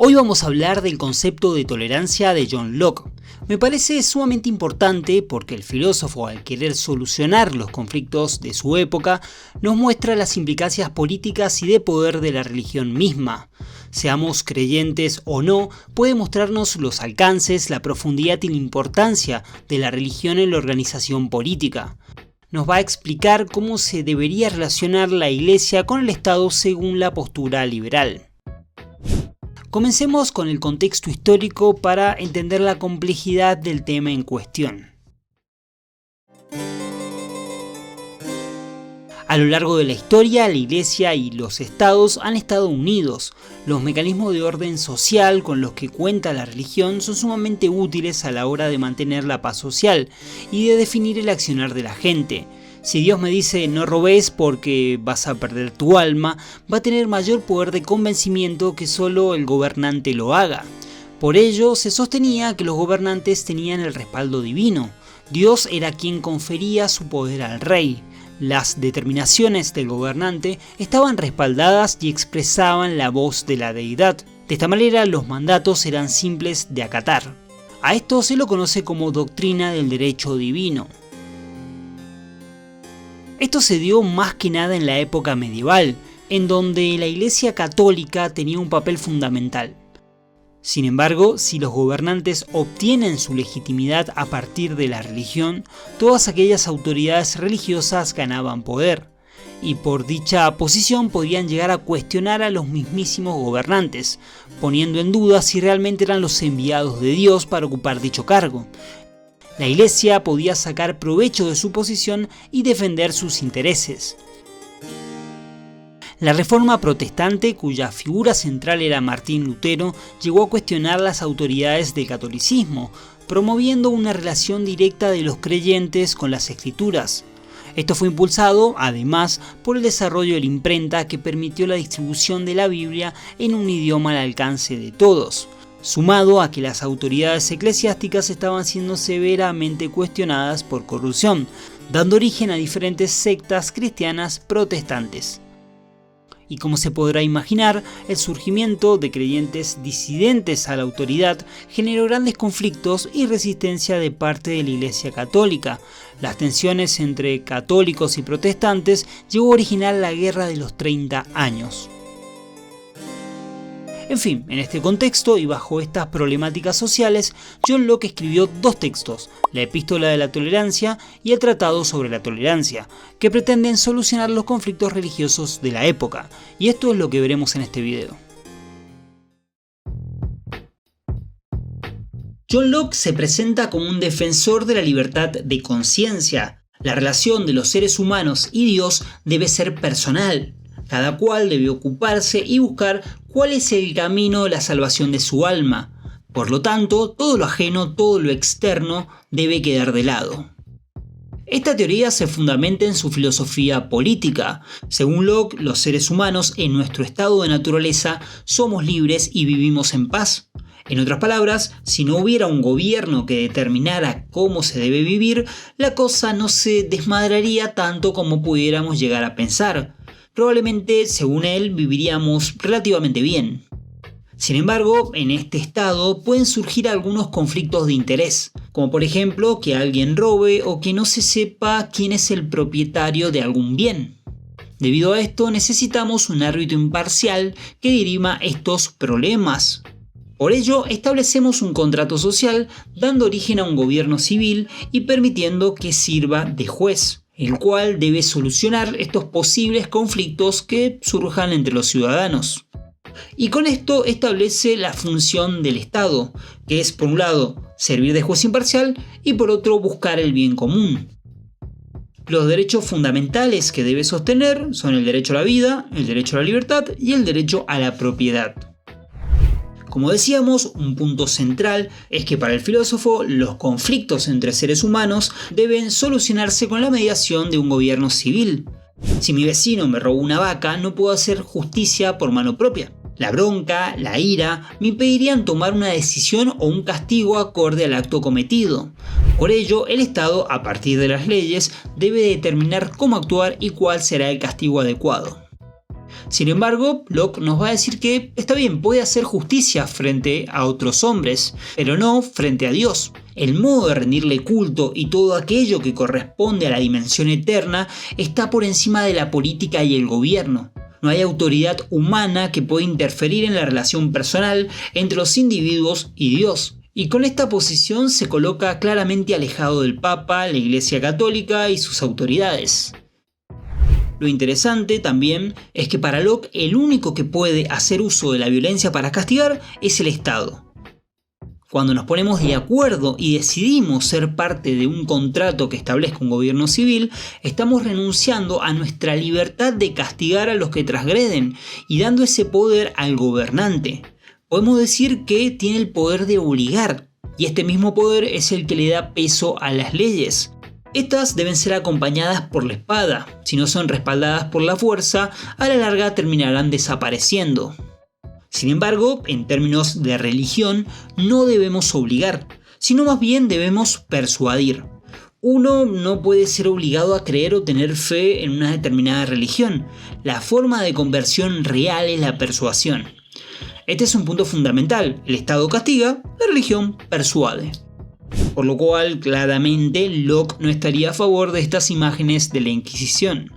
Hoy vamos a hablar del concepto de tolerancia de John Locke. Me parece sumamente importante porque el filósofo, al querer solucionar los conflictos de su época, nos muestra las implicancias políticas y de poder de la religión misma. Seamos creyentes o no, puede mostrarnos los alcances, la profundidad y la importancia de la religión en la organización política. Nos va a explicar cómo se debería relacionar la Iglesia con el Estado según la postura liberal. Comencemos con el contexto histórico para entender la complejidad del tema en cuestión. A lo largo de la historia, la Iglesia y los estados han estado unidos. Los mecanismos de orden social con los que cuenta la religión son sumamente útiles a la hora de mantener la paz social y de definir el accionar de la gente. Si Dios me dice no robes porque vas a perder tu alma, va a tener mayor poder de convencimiento que solo el gobernante lo haga. Por ello, se sostenía que los gobernantes tenían el respaldo divino. Dios era quien confería su poder al rey. Las determinaciones del gobernante estaban respaldadas y expresaban la voz de la deidad. De esta manera, los mandatos eran simples de acatar. A esto se lo conoce como doctrina del derecho divino. Esto se dio más que nada en la época medieval, en donde la Iglesia católica tenía un papel fundamental. Sin embargo, si los gobernantes obtienen su legitimidad a partir de la religión, todas aquellas autoridades religiosas ganaban poder, y por dicha posición podían llegar a cuestionar a los mismísimos gobernantes, poniendo en duda si realmente eran los enviados de Dios para ocupar dicho cargo. La Iglesia podía sacar provecho de su posición y defender sus intereses. La Reforma Protestante, cuya figura central era Martín Lutero, llegó a cuestionar las autoridades del catolicismo, promoviendo una relación directa de los creyentes con las Escrituras. Esto fue impulsado, además, por el desarrollo de la imprenta que permitió la distribución de la Biblia en un idioma al alcance de todos, sumado a que las autoridades eclesiásticas estaban siendo severamente cuestionadas por corrupción, dando origen a diferentes sectas cristianas protestantes. Y como se podrá imaginar, el surgimiento de creyentes disidentes a la autoridad generó grandes conflictos y resistencia de parte de la Iglesia católica. Las tensiones entre católicos y protestantes llegó a originar la Guerra de los 30 años. En fin, en este contexto y bajo estas problemáticas sociales, John Locke escribió dos textos, la Epístola de la Tolerancia y el Tratado sobre la Tolerancia, que pretenden solucionar los conflictos religiosos de la época, y esto es lo que veremos en este video. John Locke se presenta como un defensor de la libertad de conciencia. La relación de los seres humanos y Dios debe ser personal. Cada cual debe ocuparse y buscar cuál es el camino de la salvación de su alma. Por lo tanto, todo lo ajeno, todo lo externo, debe quedar de lado. Esta teoría se fundamenta en su filosofía política. Según Locke, los seres humanos en nuestro estado de naturaleza somos libres y vivimos en paz. En otras palabras, si no hubiera un gobierno que determinara cómo se debe vivir, la cosa no se desmadraría tanto como pudiéramos llegar a pensar. Probablemente, según él, viviríamos relativamente bien. Sin embargo, en este estado pueden surgir algunos conflictos de interés, como por ejemplo que alguien robe o que no se sepa quién es el propietario de algún bien. Debido a esto, necesitamos un árbitro imparcial que dirima estos problemas. Por ello, establecemos un contrato social dando origen a un gobierno civil y permitiendo que sirva de juez, el cual debe solucionar estos posibles conflictos que surjan entre los ciudadanos. Y con esto establece la función del Estado, que es por un lado servir de juez imparcial y por otro buscar el bien común. Los derechos fundamentales que debe sostener son el derecho a la vida, el derecho a la libertad y el derecho a la propiedad. Como decíamos, un punto central es que para el filósofo los conflictos entre seres humanos deben solucionarse con la mediación de un gobierno civil. Si mi vecino me robó una vaca, no puedo hacer justicia por mano propia. La bronca, la ira, me impedirían tomar una decisión o un castigo acorde al acto cometido. Por ello, el Estado, a partir de las leyes, debe determinar cómo actuar y cuál será el castigo adecuado. Sin embargo, Locke nos va a decir que está bien, puede hacer justicia frente a otros hombres, pero no frente a Dios. El modo de rendirle culto y todo aquello que corresponde a la dimensión eterna está por encima de la política y el gobierno. No hay autoridad humana que pueda interferir en la relación personal entre los individuos y Dios. Y con esta posición se coloca claramente alejado del Papa, la Iglesia Católica y sus autoridades. Lo interesante también es que para Locke el único que puede hacer uso de la violencia para castigar es el Estado. Cuando nos ponemos de acuerdo y decidimos ser parte de un contrato que establezca un gobierno civil, estamos renunciando a nuestra libertad de castigar a los que transgreden y dando ese poder al gobernante. Podemos decir que tiene el poder de obligar, y este mismo poder es el que le da peso a las leyes. Estas deben ser acompañadas por la espada. Si no son respaldadas por la fuerza, a la larga terminarán desapareciendo. Sin embargo, en términos de religión, no debemos obligar, sino más bien debemos persuadir. Uno no puede ser obligado a creer o tener fe en una determinada religión. La forma de conversión real es la persuasión. Este es un punto fundamental. El Estado castiga, la religión persuade. Por lo cual, claramente, Locke no estaría a favor de estas imágenes de la Inquisición.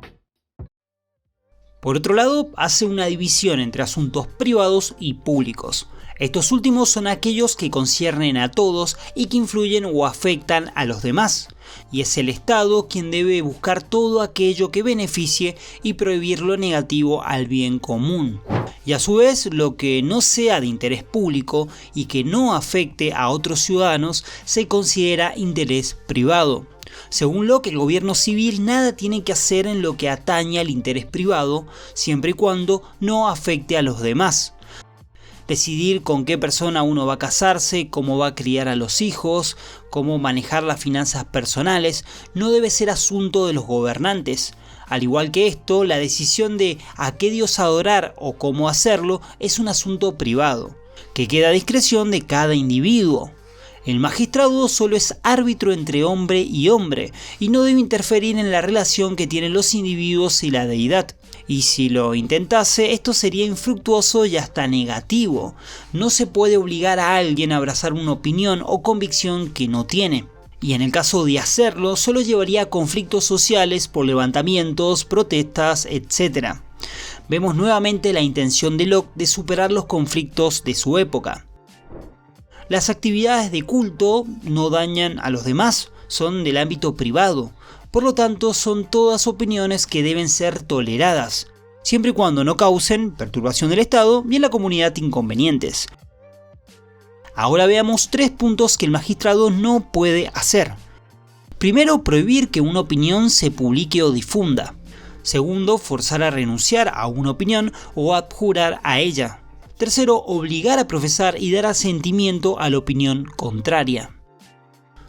Por otro lado, hace una división entre asuntos privados y públicos. Estos últimos son aquellos que conciernen a todos y que influyen o afectan a los demás. Y es el Estado quien debe buscar todo aquello que beneficie y prohibir lo negativo al bien común. Y a su vez, lo que no sea de interés público y que no afecte a otros ciudadanos se considera interés privado. Según Locke, el gobierno civil nada tiene que hacer en lo que atañe al interés privado, siempre y cuando no afecte a los demás. Decidir con qué persona uno va a casarse, cómo va a criar a los hijos, cómo manejar las finanzas personales, no debe ser asunto de los gobernantes. Al igual que esto, la decisión de a qué dios adorar o cómo hacerlo es un asunto privado, que queda a discreción de cada individuo. El magistrado solo es árbitro entre hombre y hombre y no debe interferir en la relación que tienen los individuos y la deidad. Y si lo intentase, esto sería infructuoso y hasta negativo. No se puede obligar a alguien a abrazar una opinión o convicción que no tiene. Y en el caso de hacerlo, solo llevaría a conflictos sociales por levantamientos, protestas, etc. Vemos nuevamente la intención de Locke de superar los conflictos de su época. Las actividades de culto no dañan a los demás, son del ámbito privado. Por lo tanto, son todas opiniones que deben ser toleradas, siempre y cuando no causen perturbación del Estado y en la comunidad inconvenientes. Ahora veamos 3 puntos que el magistrado no puede hacer. Primero, prohibir que una opinión se publique o difunda. Segundo, forzar a renunciar a una opinión o abjurar a ella. Tercero, obligar a profesar y dar asentimiento a la opinión contraria.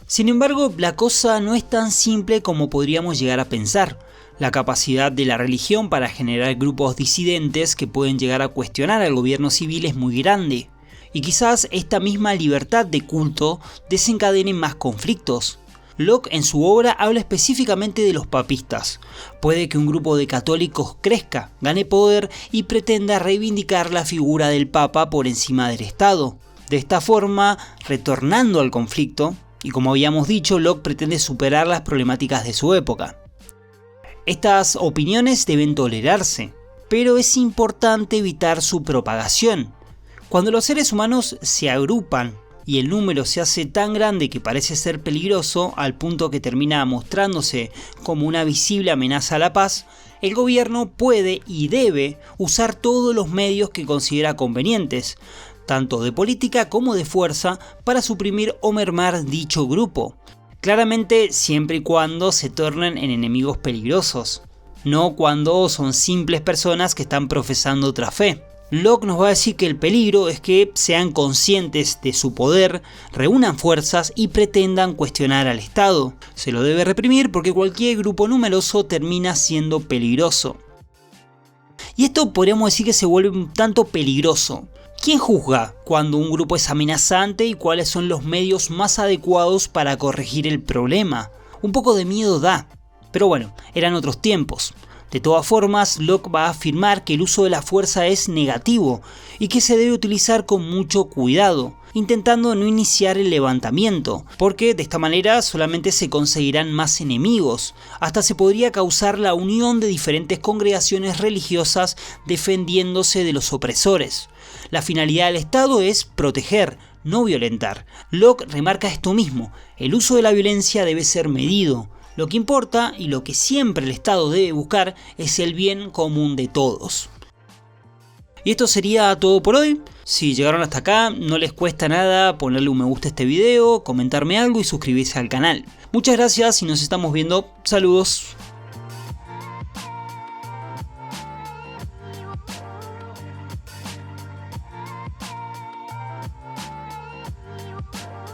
Sin embargo, la cosa no es tan simple como podríamos llegar a pensar. La capacidad de la religión para generar grupos disidentes que pueden llegar a cuestionar al gobierno civil es muy grande. Y quizás esta misma libertad de culto desencadene más conflictos. Locke en su obra habla específicamente de los papistas. Puede que un grupo de católicos crezca, gane poder y pretenda reivindicar la figura del Papa por encima del Estado. De esta forma, retornando al conflicto, y como habíamos dicho, Locke pretende superar las problemáticas de su época. Estas opiniones deben tolerarse, pero es importante evitar su propagación. Cuando los seres humanos se agrupan y el número se hace tan grande que parece ser peligroso al punto que termina mostrándose como una visible amenaza a la paz, el gobierno puede y debe usar todos los medios que considera convenientes, tanto de política como de fuerza, para suprimir o mermar dicho grupo. Claramente siempre y cuando se tornen en enemigos peligrosos, no cuando son simples personas que están profesando otra fe. Locke nos va a decir que el peligro es que sean conscientes de su poder, reúnan fuerzas y pretendan cuestionar al Estado. Se lo debe reprimir porque cualquier grupo numeroso termina siendo peligroso. Y esto podríamos decir que se vuelve un tanto peligroso. ¿Quién juzga cuando un grupo es amenazante y cuáles son los medios más adecuados para corregir el problema? Un poco de miedo da, pero bueno, eran otros tiempos. De todas formas, Locke va a afirmar que el uso de la fuerza es negativo y que se debe utilizar con mucho cuidado, intentando no iniciar el levantamiento, porque de esta manera solamente se conseguirán más enemigos, hasta se podría causar la unión de diferentes congregaciones religiosas defendiéndose de los opresores. La finalidad del Estado es proteger, no violentar. Locke remarca esto mismo: el uso de la violencia debe ser medido. Lo que importa y lo que siempre el Estado debe buscar es el bien común de todos. Y esto sería todo por hoy. Si llegaron hasta acá, no les cuesta nada ponerle un me gusta a este video, comentarme algo y suscribirse al canal. Muchas gracias y nos estamos viendo. Saludos.